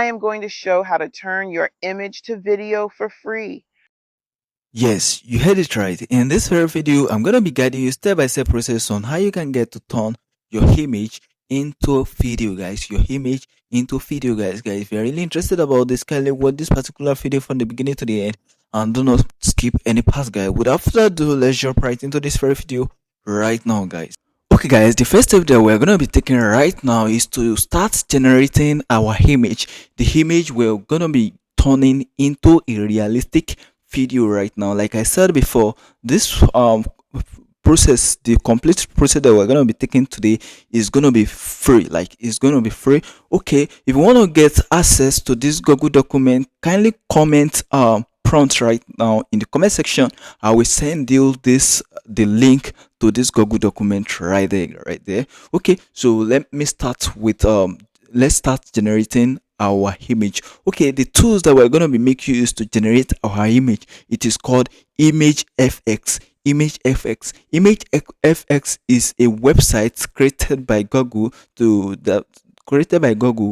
I am going to show how to turn your image to video for free. Yes, you heard it right. In this very video, I'm going to be guiding you step by step process on how you can get to turn your image into video, guys. Your image into video, guys. Guys, if you're really interested about this, kindly watch this particular video from the beginning to the end and do not skip any part, guys. Without further ado, let's jump right into this very video right now, guys. Okay, guys, the first step that we're going to be taking right now is to start generating our image. The image we're going to be turning into a realistic video right now. Like I said before, this process, the complete process that we're going to be taking today is going to be free. Like, it's going to be free. Okay, if you want to get access to this Google document, kindly comment prompt right now in the comment section. I will send you the link to this Google document right there. Okay, so let me start with let's start generating our image. Okay, the tools that we're going to be making use to generate our image, it is called ImageFX. ImageFX is a website created by Google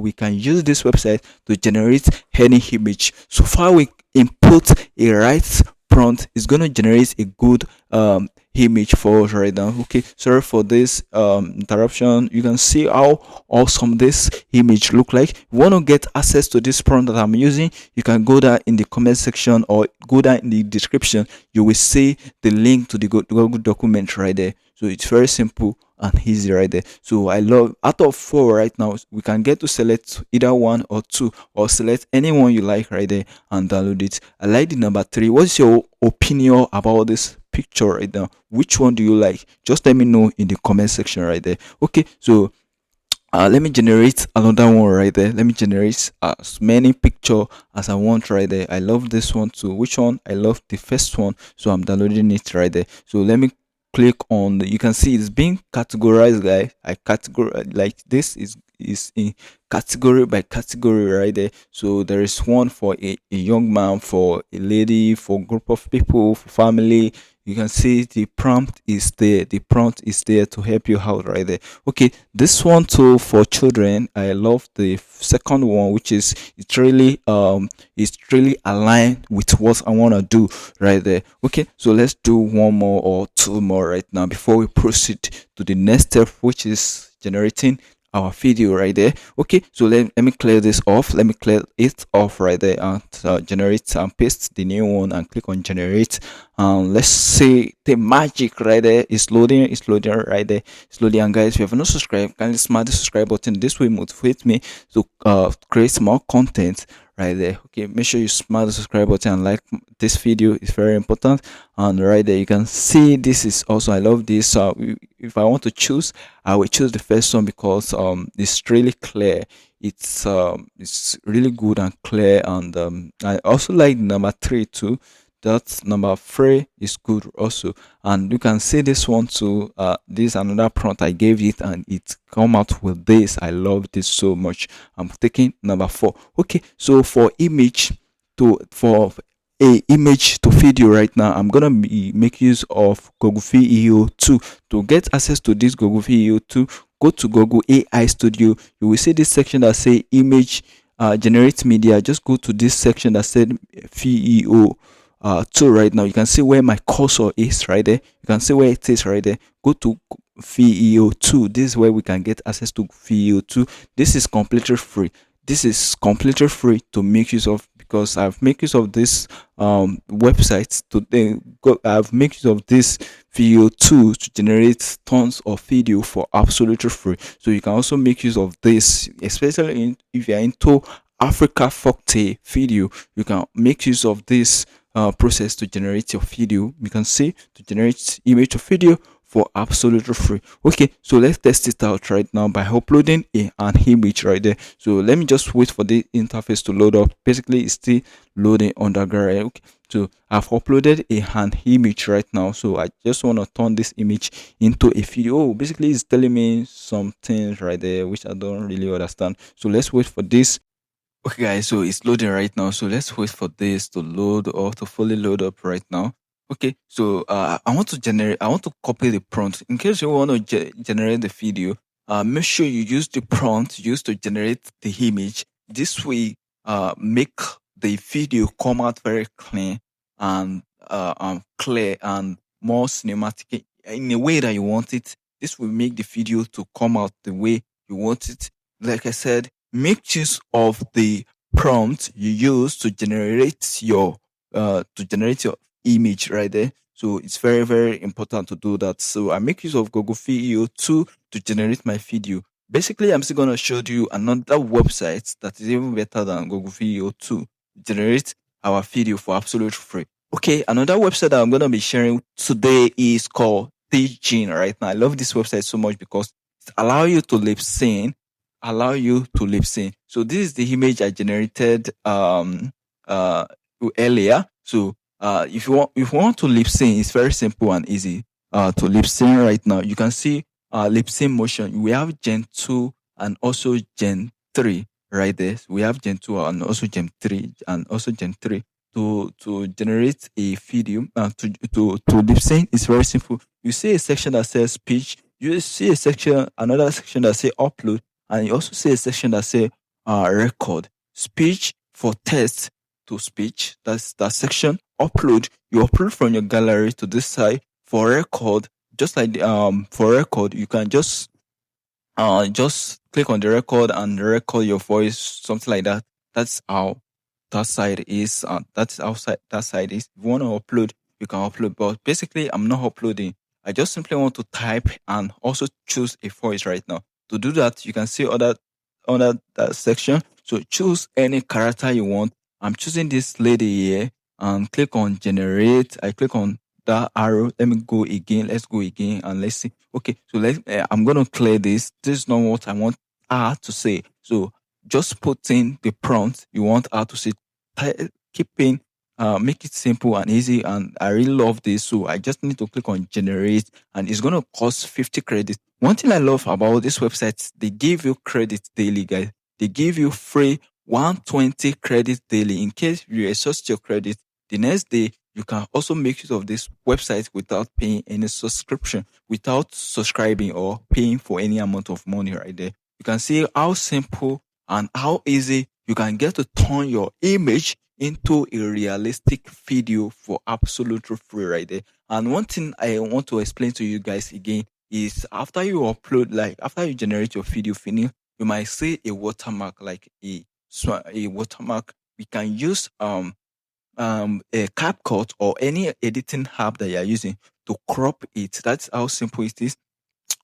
we can use this website to generate any image. So far we input a right prompt, is going to generate a good image for us right now. Okay, sorry for this interruption. You can see how awesome this image look like. If you want to get access to this prompt that I'm using, you can go down in the comment section or go down in the description. You will see the link to the Google document right there. So it's very simple and easy right there. So I love, out of 4 right now, we can get to select either 1 or 2, or select anyone you like right there and download it. I like the number 3. What's your opinion about this picture right now? Which one do you like? Just let me know in the comment section right there. Okay, so let me generate another one right there. Let me generate as many picture as I want right there. I love this one too. Which one? I love the first one, so I'm downloading it right there. So let me click on you can see it's being categorized, guys. I categorize like this is in category by category right there. So there is one for a young man, for a lady, for group of people, for family. You can see the prompt is there. The prompt is there to help you out right there. Okay, this one too for children. I love the second one, which is it's really aligned with what I want to do right there. Okay, so let's do one more or 2 more right now before we proceed to the next step, which is generating our video right there. Okay, so let me clear this off. Let me clear it off right there and generate and paste the new one and click on generate. Let's see the magic right there. It's loading right there. It's loading. And guys, if you have not subscribed, kindly smash the subscribe button. This will motivate me to create more content right there. Okay, make sure you smash the subscribe button and like this video. It's very important. And right there you can see this is also, I love this. If I want to choose, I will choose the first one because it's really clear. It's really good and clear. And I also like number 3 too. That number 3 is good also. And you can see this one too. This another prompt I gave it and it come out with this. I love this so much. I'm taking number 4. Okay, so for image for a image to video right now, I'm gonna make use of Google Veo 2. To get access to this Google Veo 2, go to Google AI Studio. You will see this section that say image generate media. Just go to this section that said Veo 2 right now. You can see where my cursor is right there. You can see where it is right there. Go to Veo 2. This is where we can get access to Veo 2. This is completely free. This is completely free to make use of, because I've made use of this website I've made use of this Veo 2 to generate tons of video for absolutely free. So you can also make use of this, especially if you're into Africa folktale video. You can make use of this process to generate your video. You can see to generate image or video for absolutely free. Okay, so let's test it out right now by uploading an image right there. So let me just wait for the interface to load up. Basically it's still loading underground. Okay, so I've uploaded an image right now. So I just want to turn this image into a video. Oh, basically it's telling me some things right there which I don't really understand. So let's wait for this. Okay guys, so it's loading right now. So let's wait for this to load or to fully load up right now. Okay, so I want to copy the prompt. In case you want to generate the video, make sure you use the prompt used to generate the image. this will make the video come out very clean and clear and more cinematic in a way that you want it. This will make the video to come out the way you want it. Like I said, make use of the prompt you use to generate your image right there. So it's very, very important to do that. So I make use of Google Veo 2 to generate my video. Basically, I'm still gonna show you another website that is even better than Google Veo 2 to generate our video for absolute free. Okay, another website that I'm gonna be sharing today is called Teaching right now. I love this website so much because it allow you to lip sync. So this is the image I generated uh earlier. So if you want to lip sync, it's very simple and easy to lip sync right now. You can see lip sync motion. We have Gen 2 and also Gen 3 right there. So we have Gen 2 and also Gen 3 to generate a video to lip sync. It's very simple. You see a section that says speech. You see another section that say upload, and you also see a section that say record. Speech for text to speech. That's that section. Upload. You upload from your gallery to this side. For record, just like for record, you can just click on the record and record your voice, something like that. That's how that side is. That's outside that side is. If you want to upload, you can upload. But basically, I'm not uploading. I just simply want to type and also choose a voice right now. To do that, you can see other that section. So choose any character you want. I'm choosing this lady here and click on generate. I click on that arrow. Let me go again. Let's go again and let's see. Okay, so I'm gonna clear this. This is not what I want her to say. So just put in the prompt you want her to say. Keep in, make it simple and easy. And I really love this. So I just need to click on generate, and it's gonna cost 50 credits. One thing I love about this website, they give you credits daily, guys. They give you free 120 credits daily. In case you exhaust your credit, the next day you can also make use of this website without paying any subscription, without subscribing or paying for any amount of money right there. You can see how simple and how easy you can get to turn your image into a realistic video for absolutely free right there. And one thing I want to explain to you guys again is after you upload, like after you generate your video finish, you might see a watermark, like a watermark. We can use a CapCut or any editing app that you are using to crop it. That's how simple it is.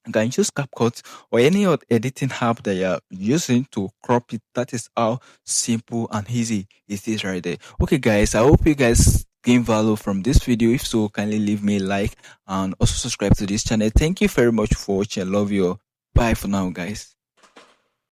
You can use CapCut or any other editing app that you're using to crop it. That is how simple and easy it is right there. Okay, guys, I hope you guys gain value from this video. If so, kindly leave me a like and also subscribe to this channel. Thank you very much for watching. I love you. Bye for now, guys.